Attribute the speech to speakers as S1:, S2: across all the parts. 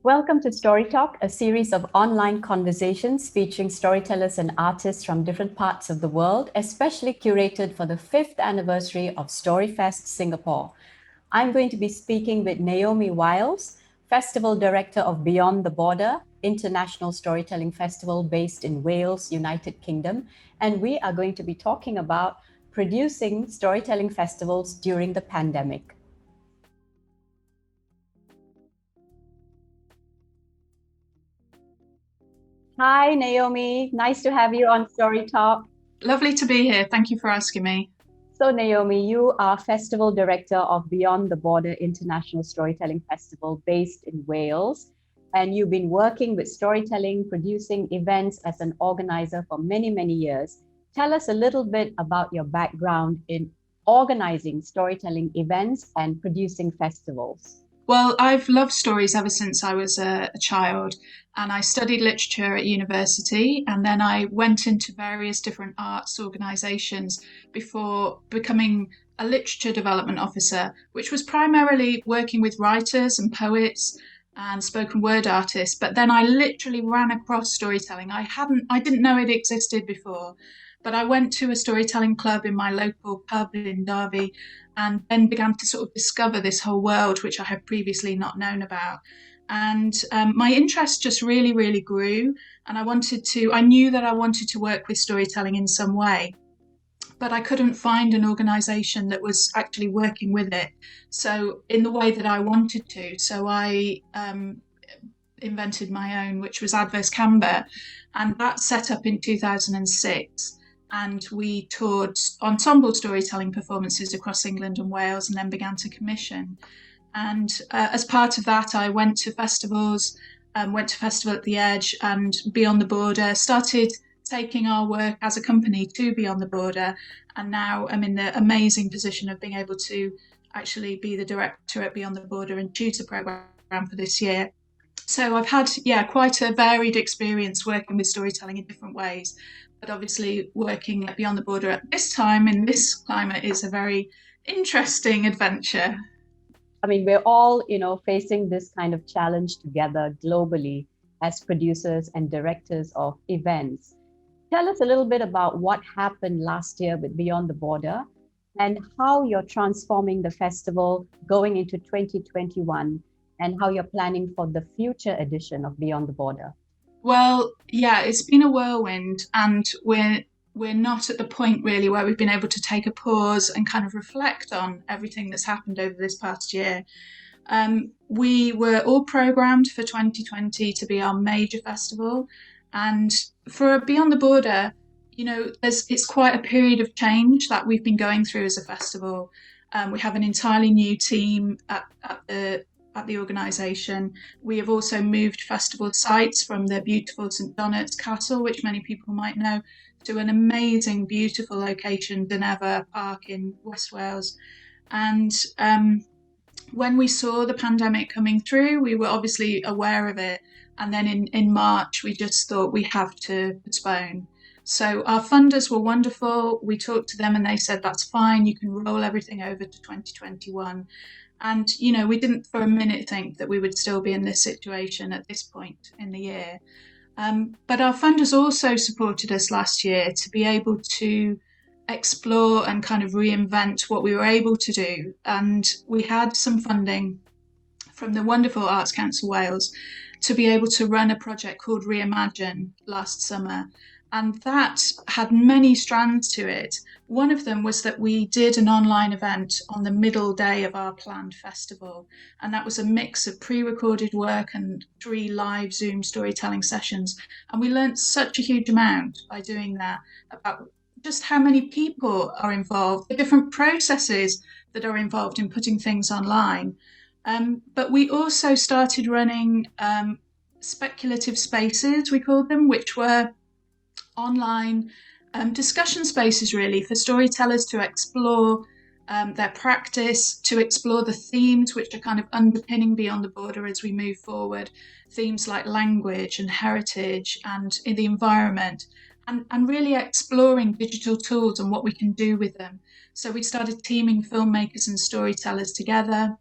S1: Welcome to Story Talk, a series of online conversations featuring storytellers and artists from different parts of the world, especially curated for the 5th anniversary of StoryFest Singapore. I'm going to be speaking with Naomi Wilds, Festival Director of Beyond the Border, International Storytelling Festival based in Wales, United Kingdom, and we are going to be talking about producing storytelling festivals during the pandemic. Hi, Naomi. Nice to have you on Story Talk.
S2: Lovely to be here. Thank you for asking me.
S1: So, Naomi, you are Festival Director of Beyond the Border International Storytelling Festival based in Wales. And you've been working with storytelling, producing events as an organizer for many, many years. Tell us a little bit about your background in organizing storytelling events and producing festivals.
S2: Well, I've loved stories ever since I was a child, and I studied literature at university, and then I went into various different arts organisations before becoming a literature development officer, which was primarily working with writers and poets and spoken word artists. But then I literally ran across storytelling. I didn't know it existed before, but I went to a storytelling club in my local pub in Derby and then began to sort of discover this whole world which I had previously not known about. And my interest just really, really grew. And I knew that I wanted to work with storytelling in some way, but I couldn't find an organisation that was actually working with it. So, in the way that I wanted to. So, I invented my own, which was Adverse Canberra. And that set up in 2006, and we toured ensemble storytelling performances across England and Wales and then began to commission. And as part of that, I went to festivals, went to Festival at the Edge and Beyond the Border, started taking our work as a company to Beyond the Border. And now I'm in the amazing position of being able to actually be the director at Beyond the Border and tutor programme for this year. So I've had, quite a varied experience working with storytelling in different ways. But obviously, working at Beyond the Border at this time in this climate is a very interesting adventure.
S1: I mean, we're all, facing this kind of challenge together globally as producers and directors of events. Tell us a little bit about what happened last year with Beyond the Border and how you're transforming the festival going into 2021 and how you're planning for the future edition of Beyond the Border.
S2: Well, yeah, it's been a whirlwind, and we're not at the point really where we've been able to take a pause and kind of reflect on everything that's happened over this past year. We were all programmed for 2020 to be our major festival, and for Beyond the Border, it's quite a period of change that we've been going through as a festival. We have an entirely new team at the organisation. We have also moved festival sites from the beautiful St Donat's Castle, which many people might know, to an amazing, beautiful location, Dynevor Park in West Wales. And when we saw the pandemic coming through, we were obviously aware of it. And then in March, we just thought we have to postpone. So our funders were wonderful. We talked to them and they said, that's fine, you can roll everything over to 2021. And, we didn't for a minute think that we would still be in this situation at this point in the year. But our funders also supported us last year to be able to explore and kind of reinvent what we were able to do. And we had some funding from the wonderful Arts Council Wales to be able to run a project called Reimagine last summer. And that had many strands to it. One of them was that we did an online event on the middle day of our planned festival. And that was a mix of pre-recorded work and 3 live Zoom storytelling sessions. And we learned such a huge amount by doing that about just how many people are involved, the different processes that are involved in putting things online. But we also started running speculative spaces, we called them, which were online discussion spaces really for storytellers to explore their practice, to explore the themes which are kind of underpinning Beyond the Border as we move forward, themes like language and heritage and in the environment, and really exploring digital tools and what we can do with them. So we started teaming filmmakers and storytellers together.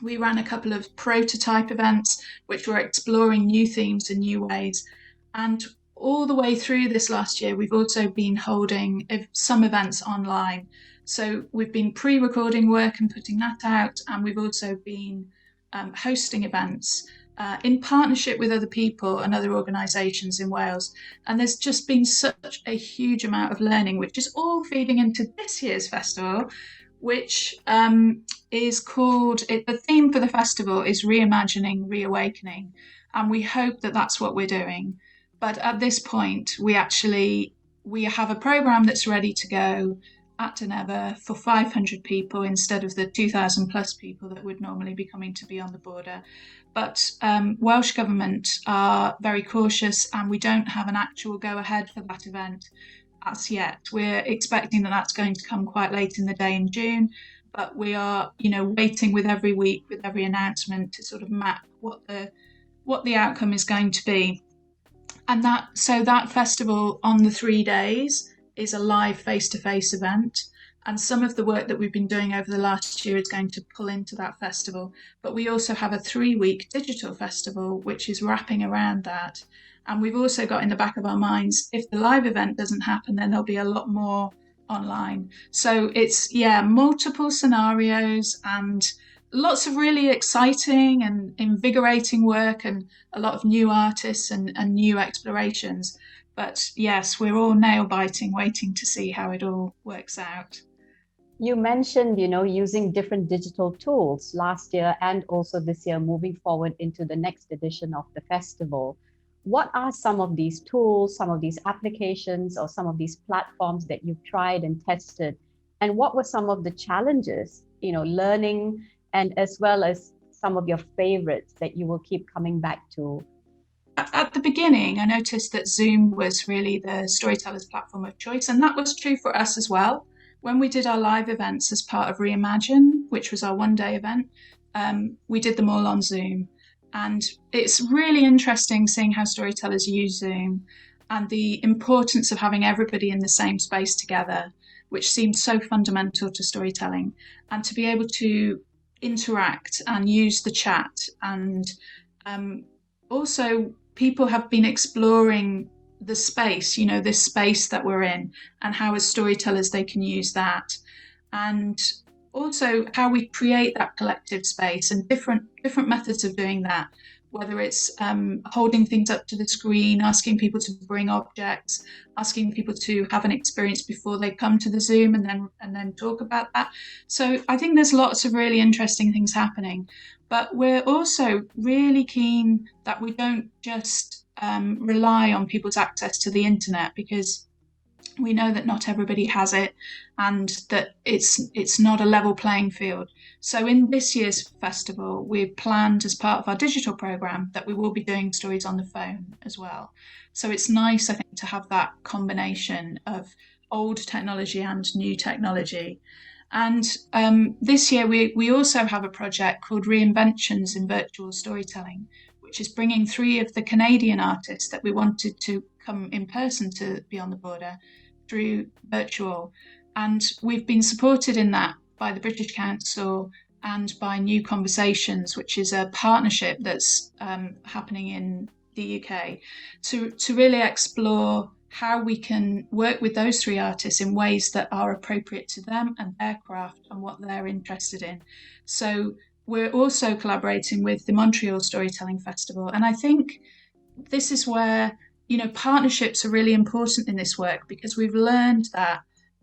S2: We ran a couple of prototype events, which were exploring new themes in new ways. And all the way through this last year, we've also been holding some events online. So we've been pre-recording work and putting that out, and we've also been hosting events in partnership with other people and other organisations in Wales. And there's just been such a huge amount of learning, which is all feeding into this year's festival, which is called, the theme for the festival is Reimagining, Reawakening. And we hope that that's what we're doing. But at this point, we have a programme that's ready to go at Deneva for 500 people instead of the 2,000 plus people that would normally be coming to be on the border. But Welsh Government are very cautious, and we don't have an actual go-ahead for that event as yet. We're expecting that that's going to come quite late in the day in June, but we are, waiting with every week, with every announcement, to sort of map what the outcome is going to be. And that festival on the 3 days is a live face-to-face event. And some of the work that we've been doing over the last year is going to pull into that festival. But we also have a 3-week digital festival, which is wrapping around that. And we've also got in the back of our minds, if the live event doesn't happen, then there'll be a lot more online. So it's, multiple scenarios and lots of really exciting and invigorating work, and a lot of new artists and new explorations. But yes, we're all nail-biting, waiting to see how it all works out.
S1: You mentioned, using different digital tools last year and also this year moving forward into the next edition of the festival. What are some of these tools, some of these applications, or some of these platforms that you've tried and tested? And what were some of the challenges, learning, and as well as some of your favorites that you will keep coming back to?
S2: At the beginning, I noticed that Zoom was really the storytellers' platform of choice, and that was true for us as well. When we did our live events as part of Reimagine, which was our one-day event, we did them all on Zoom. And it's really interesting seeing how storytellers use Zoom and the importance of having everybody in the same space together, which seems so fundamental to storytelling, and to be able to interact and use the chat. And also people have been exploring the space, this space that we're in, and how as storytellers they can use that. And also how we create that collective space, and different methods of doing that, whether it's holding things up to the screen, asking people to bring objects, asking people to have an experience before they come to the Zoom, and then talk about that. So I think there's lots of really interesting things happening, but we're also really keen that we don't just rely on people's access to the internet, because we know that not everybody has it, and that it's not a level playing field. So in this year's festival, we've planned as part of our digital programme that we will be doing stories on the phone as well. So it's nice, I think, to have that combination of old technology and new technology. And this year we also have a project called Reinventions in Virtual Storytelling, which is bringing 3 of the Canadian artists that we wanted to come in person to be on the border through virtual. And we've been supported in that by the British Council and by New Conversations, which is a partnership that's happening in the UK to really explore how we can work with those 3 artists in ways that are appropriate to them and their craft and what they're interested in. So we're also collaborating with the Montreal Storytelling Festival. And I think this is where, partnerships are really important in this work, because we've learned that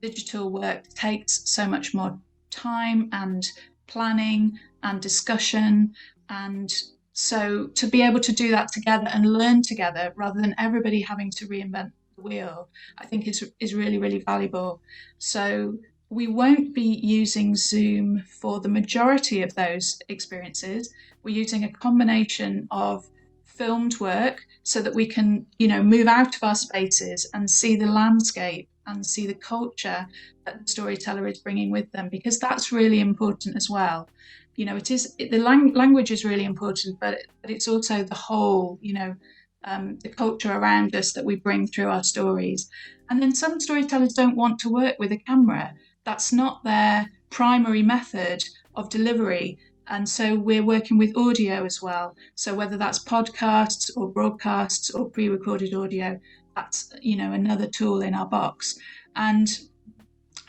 S2: digital work takes so much more time and planning and discussion. And so to be able to do that together and learn together rather than everybody having to reinvent the wheel, I think is really, really valuable. So we won't be using Zoom for the majority of those experiences. We're using a combination of filmed work so that we can, move out of our spaces and see the landscape and see the culture that the storyteller is bringing with them, because that's really important as well. The language is really important, but it's also the whole, the culture around us that we bring through our stories. And then some storytellers don't want to work with a camera. That's not their primary method of delivery. And so we're working with audio as well. So whether that's podcasts or broadcasts or pre-recorded audio, that's, another tool in our box. And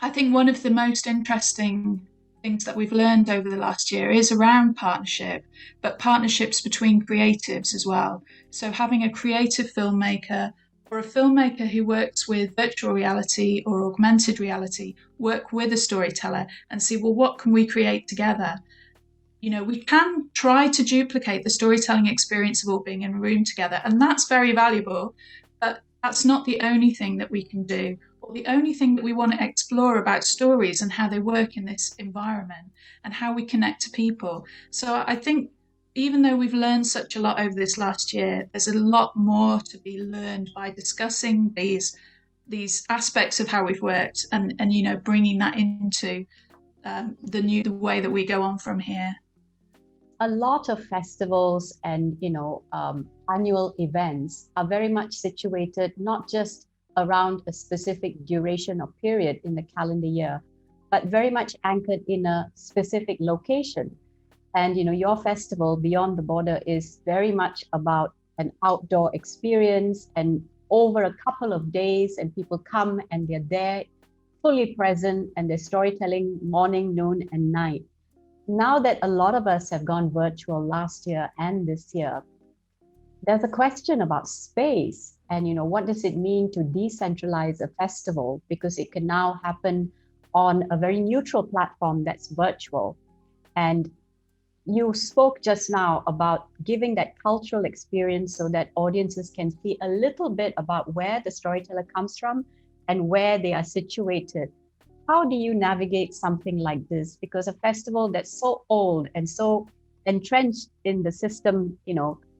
S2: I think one of the most interesting things that we've learned over the last year is around partnership, but partnerships between creatives as well. So having a creative filmmaker or a filmmaker who works with virtual reality or augmented reality work with a storyteller and see, well, what can we create together? We can try to duplicate the storytelling experience of all being in a room together, and that's very valuable, but that's not the only thing that we can do, or the only thing that we want to explore about stories and how they work in this environment and how we connect to people. So I think even though we've learned such a lot over this last year, there's a lot more to be learned by discussing these aspects of how we've worked and bringing that into the way that we go on from here.
S1: A lot of festivals and annual events are very much situated not just around a specific duration or period in the calendar year, but very much anchored in a specific location. And your festival, Beyond the Border, is very much about an outdoor experience and over a couple of days, and people come and they're there fully present and they're storytelling morning, noon, and night. Now that a lot of us have gone virtual last year and this year, there's a question about space and what does it mean to decentralize a festival, because it can now happen on a very neutral platform that's virtual. And you spoke just now about giving that cultural experience so that audiences can see a little bit about where the storyteller comes from and where they are situated. How do you navigate something like this? Because a festival that's so old and so entrenched in the system,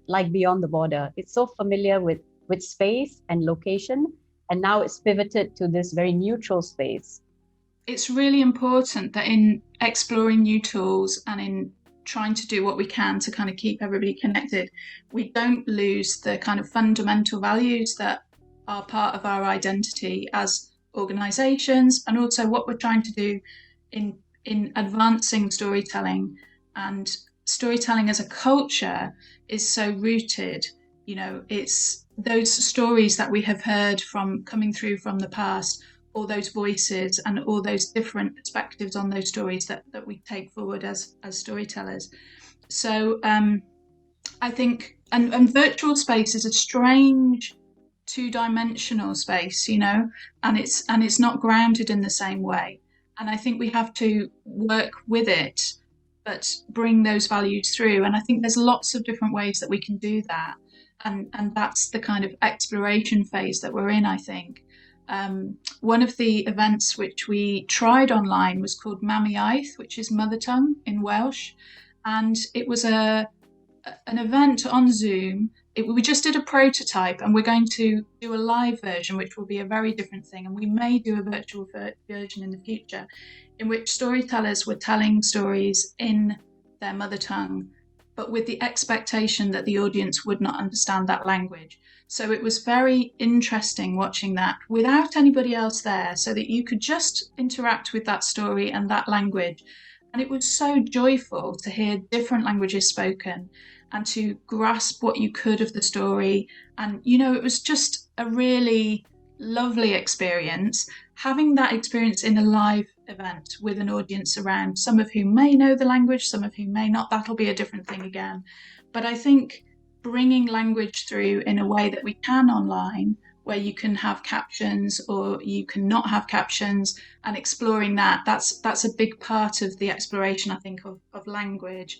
S1: like Beyond the Border, it's so familiar with space and location, and now it's pivoted to this very neutral space.
S2: It's really important that in exploring new tools and in trying to do what we can to kind of keep everybody connected, we don't lose the kind of fundamental values that are part of our identity as organisations, and also what we're trying to do in advancing storytelling. And storytelling as a culture is so rooted, it's those stories that we have heard from coming through from the past, all those voices and all those different perspectives on those stories that we take forward as storytellers. So I think and virtual space is a strange two-dimensional space, and it's not grounded in the same way. And I think we have to work with it, but bring those values through. And I think there's lots of different ways that we can do that. And that's the kind of exploration phase that we're in, I think. One of the events which we tried online was called Mami Iaith, which is mother tongue in Welsh. And it was an event on Zoom. We just did a prototype, and we're going to do a live version, which will be a very different thing. And we may do a virtual version in the future, in which storytellers were telling stories in their mother tongue, but with the expectation that the audience would not understand that language. So it was very interesting watching that without anybody else there, so that you could just interact with that story and that language. And it was so joyful to hear different languages spoken and to grasp what you could of the story. And, it was just a really lovely experience, having that experience in a live event with an audience around, some of whom may know the language, some of whom may not. That'll be a different thing again. But I think bringing language through in a way that we can online, where you can have captions or you can not have captions, and exploring that's a big part of the exploration, I think, of language.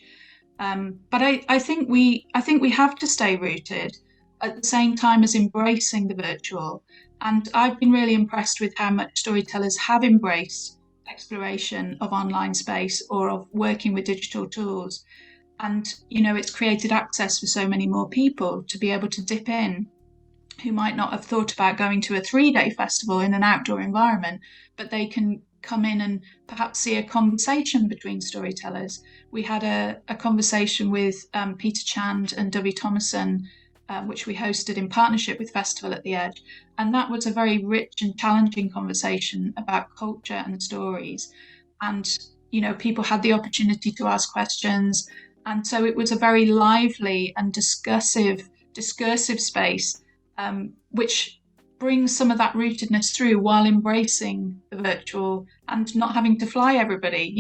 S2: But I think we have to stay rooted at the same time as embracing the virtual. And I've been really impressed with how much storytellers have embraced exploration of online space or of working with digital tools. And, it's created access for so many more people to be able to dip in, who might not have thought about going to a 3-day festival in an outdoor environment, but they can come in and perhaps see a conversation between storytellers. We had a conversation with Peter Chand and Dovey Thomason, which we hosted in partnership with Festival at the Edge. And that was a very rich and challenging conversation about culture and stories. And people had the opportunity to ask questions. And so it was a very lively and discursive space, which brings some of that rootedness through while embracing the virtual and not having to fly everybody,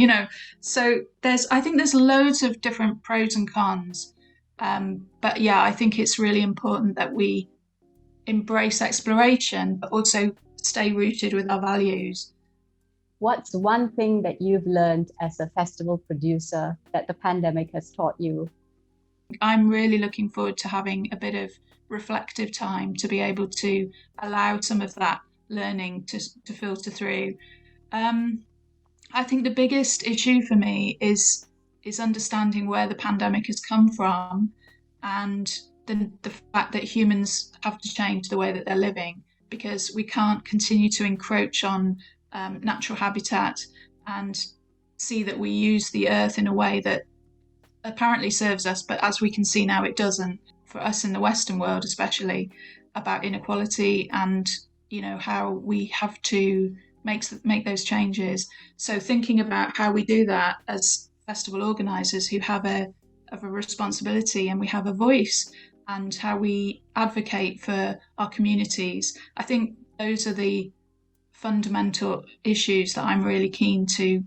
S2: So I think there's loads of different pros and cons. But yeah, I think it's really important that we embrace exploration, but also stay rooted with our values.
S1: What's one thing that you've learned as a festival producer that the pandemic has taught you?
S2: I'm really looking forward to having a bit of reflective time to be able to allow some of that learning to filter through. I think the biggest issue for me is understanding where the pandemic has come from, and the fact that humans have to change the way that they're living, because we can't continue to encroach on natural habitat and see that we use the earth in a way that apparently serves us, but as we can see now, it doesn't. For us in the Western world, especially, about inequality and how we have to make those changes. So thinking about how we do that as festival organisers who have a responsibility and we have a voice, and how we advocate for our communities. I think those are the fundamental issues that I'm really keen to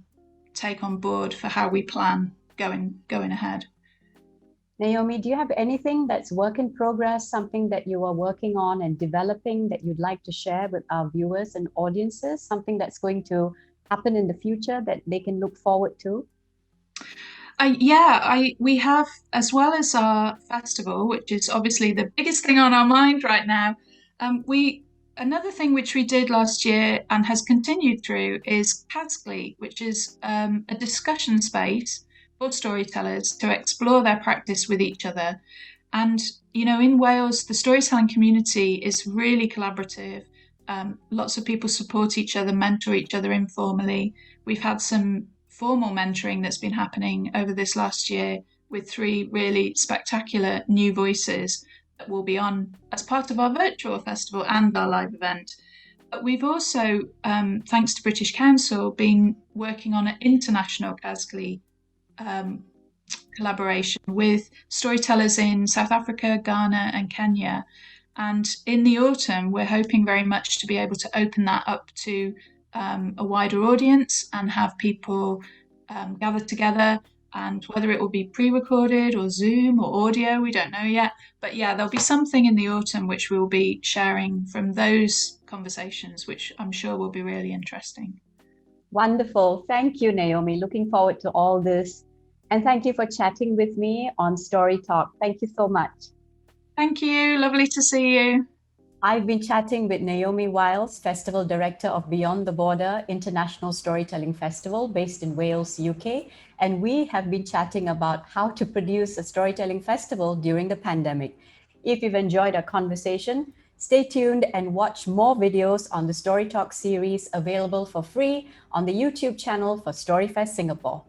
S2: take on board for how we plan going ahead.
S1: Naomi, do you have anything that's work in progress, something that you are working on and developing that you'd like to share with our viewers and audiences, something that's going to happen in the future that they can look forward to?
S2: We have, as well as our festival, which is obviously the biggest thing on our mind right now. Another thing which we did last year and has continued through is Casgly, which is a discussion space for storytellers to explore their practice with each other. And in Wales, the storytelling community is really collaborative. Lots of people support each other, mentor each other informally. We've had some formal mentoring that's been happening over this last year with 3 really spectacular new voices that will be on as part of our virtual festival and our live event. But we've also, thanks to British Council, been working on an international Casgly collaboration with storytellers in South Africa, Ghana and Kenya. And in the autumn, we're hoping very much to be able to open that up to a wider audience and have people gather together, and whether it will be pre-recorded or Zoom or audio, we don't know yet. But yeah, there'll be something in the autumn which we'll be sharing from those conversations, which I'm sure will be really interesting.
S1: Wonderful. Thank you, Naomi. Looking forward to all this. And thank you for chatting with me on Story Talk. Thank you so much.
S2: Thank you. Lovely to see you.
S1: I've been chatting with Naomi Wilds, Festival Director of Beyond the Border International Storytelling Festival based in Wales, UK. And we have been chatting about how to produce a storytelling festival during the pandemic. If you've enjoyed our conversation, stay tuned and watch more videos on the Story Talk series available for free on the YouTube channel for StoryFest Singapore.